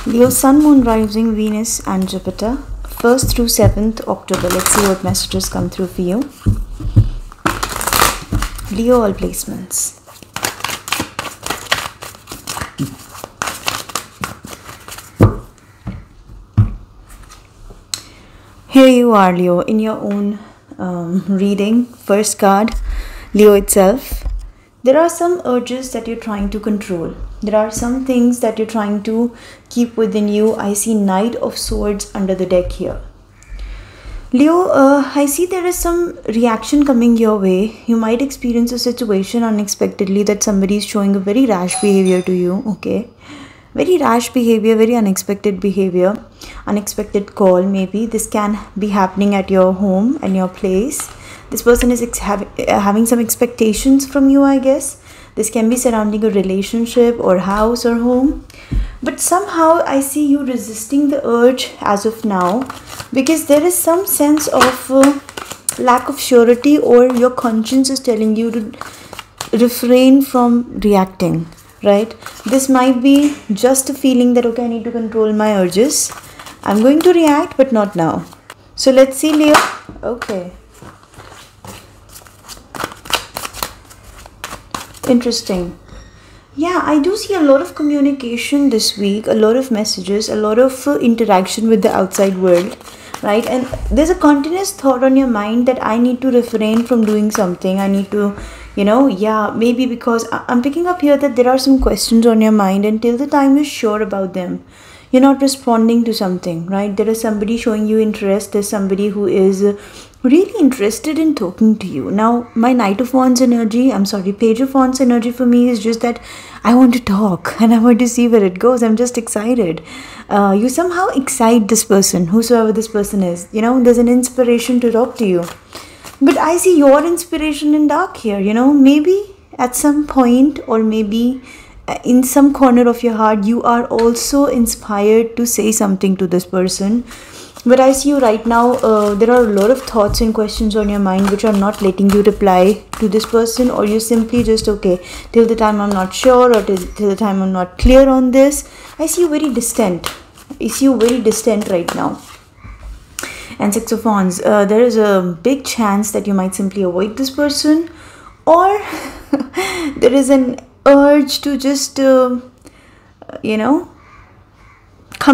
Leo, Sun, Moon, Rising, Venus, and Jupiter. 1st through 7th October. Let's see what messages come through for you. Leo, all placements. Here you are, Leo, in your own reading. First card, Leo itself. There are some urges that you're trying to control. There are some things that you're trying to keep within you. I see Knight of Swords under the deck here. Leo, I see there is some reaction coming your way. You might experience a situation unexpectedly that somebody is showing a very rash behavior to you. Okay. Very rash behavior, very unexpected behavior, unexpected call maybe. This can be happening at your home and your place. This person is having some expectations from you, I guess. This can be surrounding a relationship or house or home. But somehow I see you resisting the urge as of now, because there is some sense of lack of surety, or your conscience is telling you to refrain from reacting, right? This might be just a feeling that, okay, I need to control my urges. I'm going to react, but not now. So let's see, Leo. Okay. Interesting. Yeah, I do see a lot of communication this week, a lot of messages, a lot of interaction with the outside world, right? And there's a continuous thought on your mind that I need to refrain from doing something. I need to, maybe because I'm picking up here that there are some questions on your mind, and till the time you're sure about them, you're not responding to something, right? There is somebody showing you interest. There's somebody who is really interested in talking to you. Now, my Page of Wands energy for me is just that I want to talk and I want to see where it goes. I'm just excited. You somehow excite this person, whosoever this person is. There's an inspiration to talk to you. But I see your inspiration in dark here, maybe at some point, or maybe in some corner of your heart, you are also inspired to say something to this person. But I see you right now, there are a lot of thoughts and questions on your mind which are not letting you reply to this person, or you simply just, okay, till the time I'm not sure, or till the time I'm not clear on this. I see you very distant. Right now. And 6 of Wands, there is a big chance that you might simply avoid this person, or there is an urge to just, come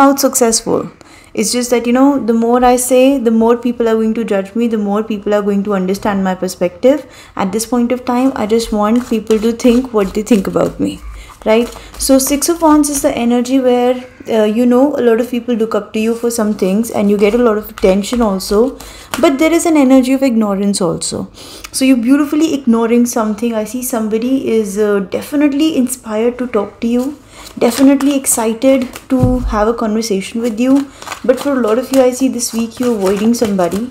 out successful. It's just that, the more I say, the more people are going to judge me, the more people are going to understand my perspective. At this point of time, I just want people to think what they think about me, right? So 6 of Wands is the energy where, a lot of people look up to you for some things, and you get a lot of attention also. But there is an energy of ignorance also. So you're beautifully ignoring something. I see somebody is definitely inspired to talk to you, definitely excited to have a conversation with you. But for a lot of you, I see this week you're avoiding somebody.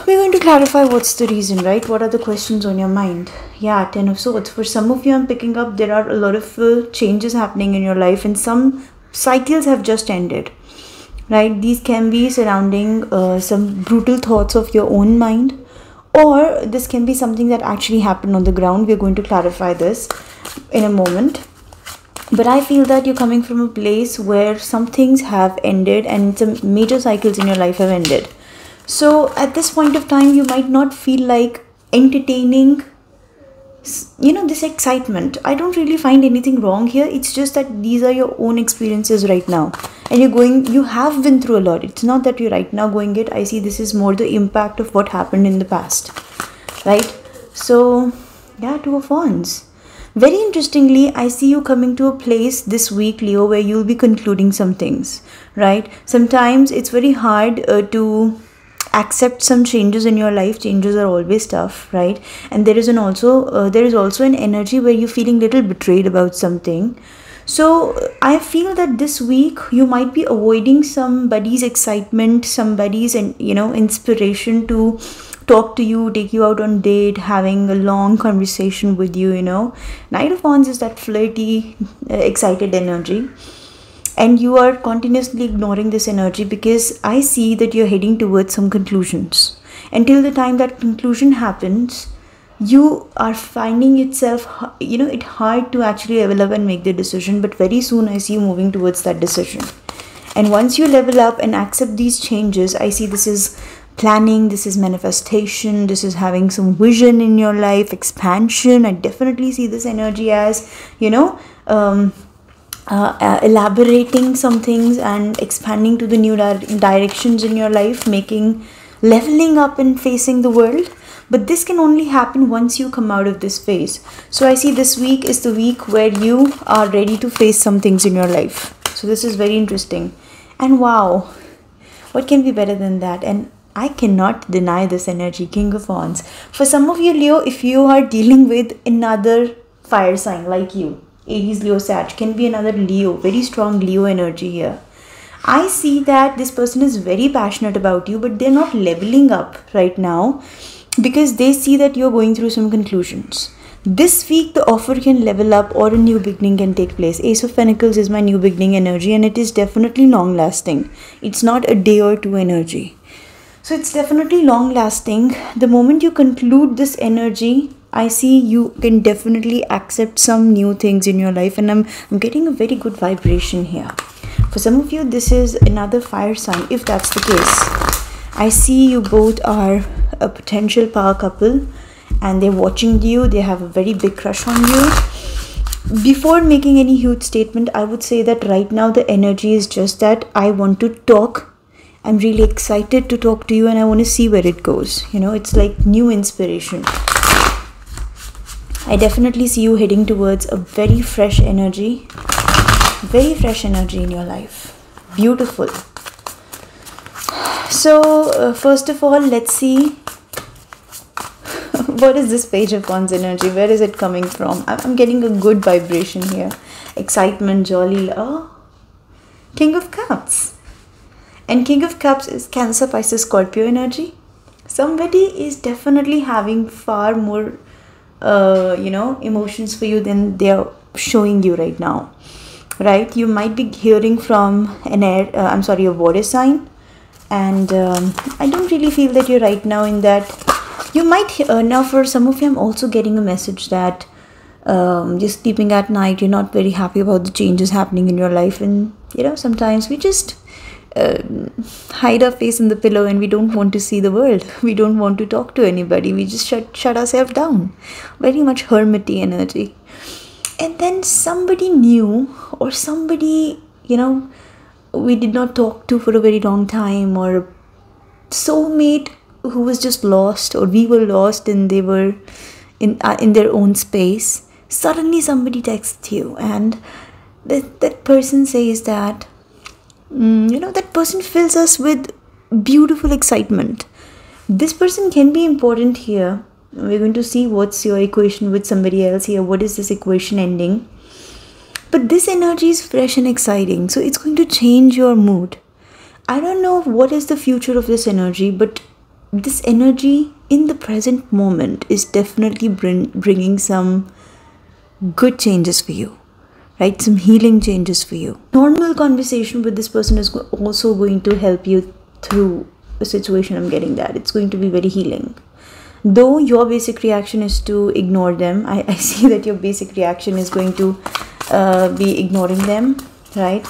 We're going to clarify what's the reason, right? What are the questions on your mind? Yeah, 10 of Swords. For some of you, I'm picking up there are a lot of changes happening in your life, and some cycles have just ended, right? These can be surrounding some brutal thoughts of your own mind, or this can be something that actually happened on the ground. We're going to clarify this in a moment. But I feel that you're coming from a place where some things have ended and some major cycles in your life have ended. So at this point of time, you might not feel like entertaining, this excitement. I don't really find anything wrong here. It's just that these are your own experiences right now. And you have been through a lot. It's not that you're right now going it. I see this is more the impact of what happened in the past, right? So, yeah, 2 of Wands. Very interestingly, I see you coming to a place this week, Leo, where you'll be concluding some things, right? Sometimes it's very hard to accept some changes in your life. Changes are always tough, right? And there is also an energy where you're feeling little betrayed about something. So I feel that this week you might be avoiding somebody's excitement, somebody's inspiration to talk to you, take you out on date, having a long conversation with you. Knight of Wands is that flirty, excited energy. And you are continuously ignoring this energy because I see that you're heading towards some conclusions. Until the time that conclusion happens, you are finding itself, it hard to actually level up and make the decision, but very soon I see you moving towards that decision. And once you level up and accept these changes, I see this is planning, this is manifestation, this is having some vision in your life, expansion. I definitely see this energy as, elaborating some things and expanding to the new directions in your life, leveling up and facing the world. But this can only happen once you come out of this phase. So I see this week is the week where you are ready to face some things in your life. So this is very interesting. And wow, what can be better than that? And I cannot deny this energy, King of Wands. For some of you, Leo, if you are dealing with another fire sign like you, Aries, Leo, Sag, can be another Leo, very strong Leo energy here. I see that this person is very passionate about you, but they're not leveling up right now because they see that you're going through some conclusions. This week, the offer can level up or a new beginning can take place. Ace of Pentacles is my new beginning energy, and it is definitely long lasting. It's not a day or two energy. So it's definitely long lasting. The moment you conclude this energy, I see you can definitely accept some new things in your life, and I'm getting a very good vibration here. For some of you, this is another fire sign. If that's the case, I see you both are a potential power couple and they're watching you. They have a very big crush on you. Before making any huge statement, I would say that right now the energy is just that I want to talk. I'm really excited to talk to you and I want to see where it goes. It's like new inspiration. I definitely see you heading towards a very fresh energy in your life. Beautiful. So first of all, let's see what is this Page of Wands energy. Where is it coming from? I'm getting a good vibration here. Excitement, jolly. King of Cups. And King of Cups is Cancer, Pisces, Scorpio energy. Somebody is definitely having far more emotions for you than they are showing you right now, right? You might be hearing from a water sign, and I don't really feel that you're right now in that. You might now for some of you, I'm also getting a message that you're sleeping at night, you're not very happy about the changes happening in your life, and sometimes we just hide our face in the pillow and we don't want to see the world. We don't want to talk to anybody. We just shut ourselves down. Very much hermity energy. And then somebody new, or somebody we did not talk to for a very long time, or a soulmate who was just lost, or we were lost and they were in their own space. Suddenly somebody texts you and that person says that that person fills us with beautiful excitement. This person can be important here. We're going to see what's your equation with somebody else here. What is this equation ending? But this energy is fresh and exciting, so it's going to change your mood. I don't know what is the future of this energy, but this energy in the present moment is definitely bringing some good changes for you. Right? Some healing changes for you. Normal conversation with this person is also going to help you through the situation. I'm getting that. It's going to be very healing. Though your basic reaction is to ignore them, I see that your basic reaction is going to be ignoring them, right?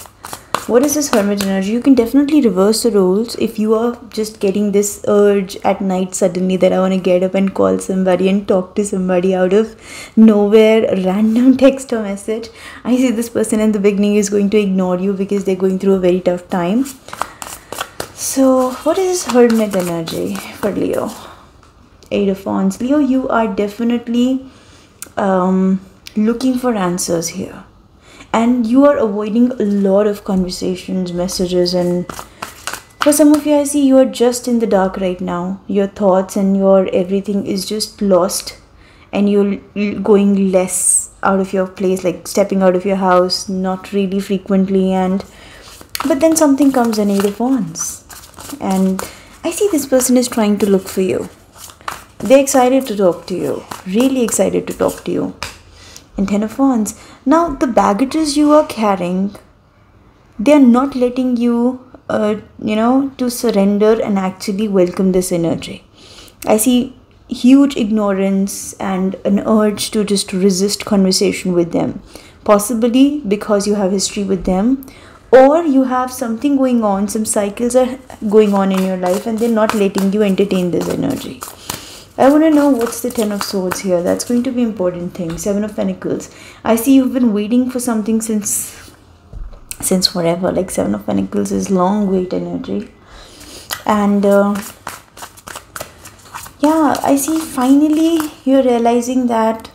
What is this Hermit energy? You can definitely reverse the roles if you are just getting this urge at night suddenly that I want to get up and call somebody and talk to somebody out of nowhere, a random text or message. I see this person in the beginning is going to ignore you because they're going through a very tough time. So what is this Hermit energy for Leo? Eight of Wands. Leo, you are definitely looking for answers here. And you are avoiding a lot of conversations, messages, and for some of you, I see you are just in the dark right now. Your thoughts and your everything is just lost, and you're going less out of your place, like stepping out of your house, not really frequently. But then something comes in, Eight of Wands, and I see this person is trying to look for you. They're excited to talk to you, really excited to talk to you. And Ten of Wands. Now the baggages you are carrying, they are not letting you to surrender and actually welcome this energy. I see huge ignorance and an urge to just resist conversation with them, possibly because you have history with them, or you have something going on, some cycles are going on in your life and they're not letting you entertain this energy. I want to know what's the Ten of Swords here. That's going to be important thing. Seven of Pentacles. I see you've been waiting for something since forever. Like Seven of Pentacles is long wait energy. And yeah, I see finally you're realizing that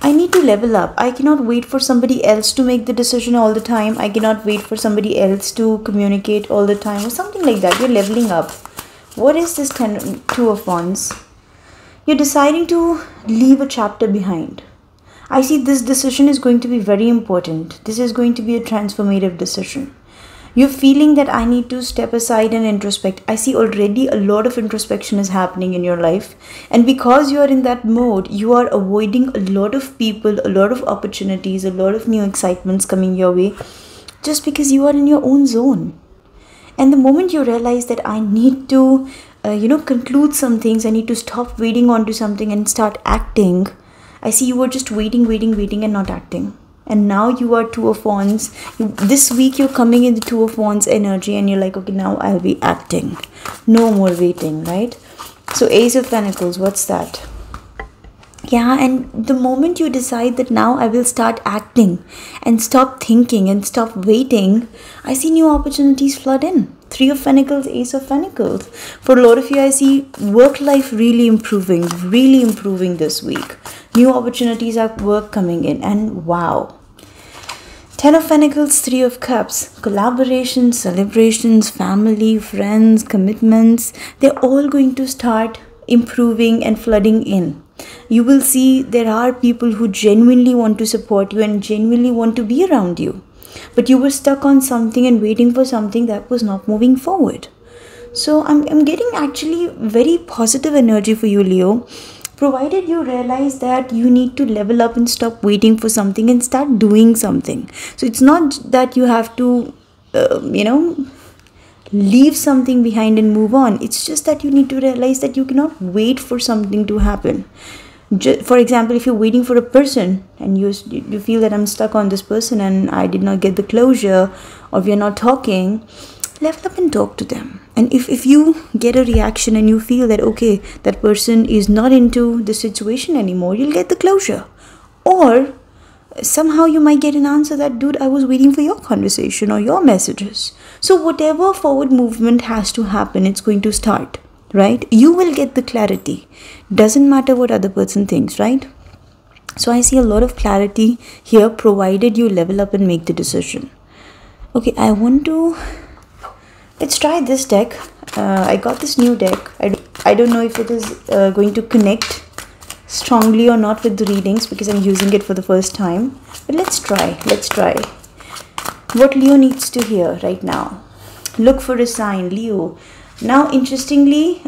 I need to level up. I cannot wait for somebody else to make the decision all the time. I cannot wait for somebody else to communicate all the time or something like that. You're leveling up. What is this Two of Wands? You're deciding to leave a chapter behind. I see this decision is going to be very important. This is going to be a transformative decision. You're feeling that I need to step aside and introspect. I see already a lot of introspection is happening in your life. And because you are in that mode, you are avoiding a lot of people, a lot of opportunities, a lot of new excitements coming your way just because you are in your own zone. And the moment you realize that I need to, conclude some things, I need to stop waiting on to something and start acting. I see you were just waiting and not acting. And now you are Two of Wands. This week you're coming in the Two of Wands energy and you're like, okay, now I'll be acting. No more waiting, right? So Ace of Pentacles, what's that? Yeah, and the moment you decide that now I will start acting and stop thinking and stop waiting, I see new opportunities flood in. Three of Pentacles, Ace of Pentacles. For a lot of you, I see work life really improving this week. New opportunities at work coming in, and wow. Ten of Pentacles, Three of Cups. Collaborations, celebrations, family, friends, commitments. They're all going to start improving and flooding in. You will see there are people who genuinely want to support you and genuinely want to be around you. But you were stuck on something and waiting for something that was not moving forward. So I'm getting actually very positive energy for you, Leo. Provided you realize that you need to level up and stop waiting for something and start doing something. So it's not that you have to, leave something behind and move on. It's just that you need to realize that you cannot wait for something to happen. For example, if you're waiting for a person and you feel that I'm stuck on this person and I did not get the closure, or we are not talking, level up and talk to them. And if you get a reaction and you feel that, okay, that person is not into the situation anymore, you'll get the closure. Or somehow you might get an answer that, dude, I was waiting for your conversation or your messages. So whatever forward movement has to happen, it's going to start, right? You will get the clarity. Doesn't matter what other person thinks, right? So I see a lot of clarity here, provided you level up and make the decision. Okay, let's try this deck. I got this new deck. I don't know if it is going to connect strongly or not with the readings because I'm using it for the first time. But let's try. What Leo needs to hear right now. Look for a sign, Leo. Now, interestingly,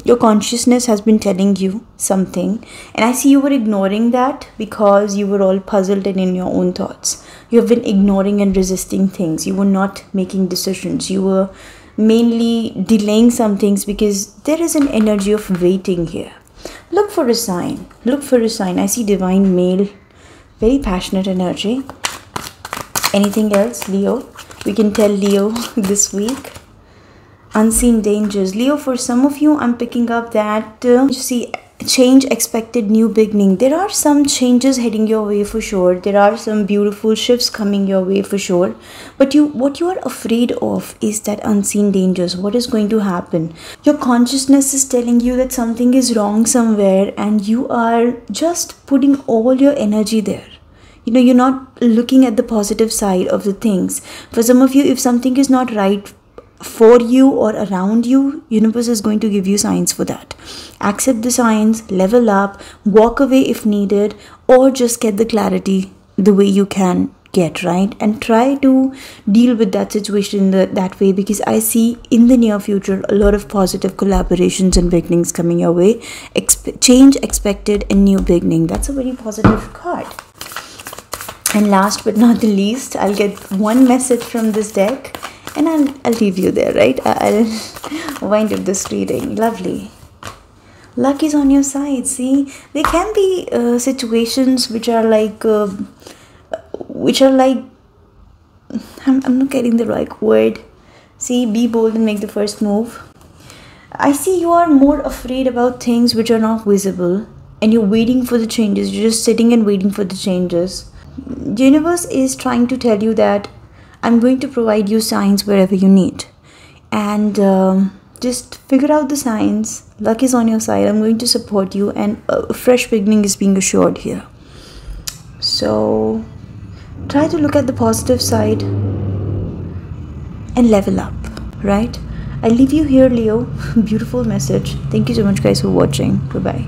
your consciousness has been telling you something. And I see you were ignoring that because you were all puzzled and in your own thoughts. You have been ignoring and resisting things. You were not making decisions. You were mainly delaying some things because there is an energy of waiting here. Look for a sign. I see divine male, very passionate energy. Anything else, Leo? We can tell Leo this week. Unseen dangers. Leo, for some of you, I'm picking up that, change expected, new beginning. There are some changes heading your way for sure. There are some beautiful shifts coming your way for sure. But what you are afraid of is that unseen dangers. What is going to happen? Your consciousness is telling you that something is wrong somewhere and you are just putting all your energy there. You're not looking at the positive side of the things. For some of you, if something is not right for you or around you, universe is going to give you signs for that. Accept the signs, level up, walk away if needed, or just get the clarity the way you can get, right? And try to deal with that situation that way, because I see in the near future a lot of positive collaborations and beginnings coming your way. Change expected and new beginning. That's a very positive card. And last but not the least, I'll get one message from this deck and I'll leave you there, right? I'll wind up this reading. Lovely. Luck is on your side. See, there can be situations which are like I'm not getting the right word. See, be bold and make the first move. I see you are more afraid about things which are not visible, and you're waiting for the changes. You're just sitting and waiting for the changes. The universe is trying to tell you that I'm going to provide you signs wherever you need, and just figure out the signs. Luck is on your side. I'm going to support you, and a fresh beginning is being assured here. So try to look at the positive side and level up, right? I leave you here, Leo. Beautiful message. Thank you so much, guys, for watching. Bye bye.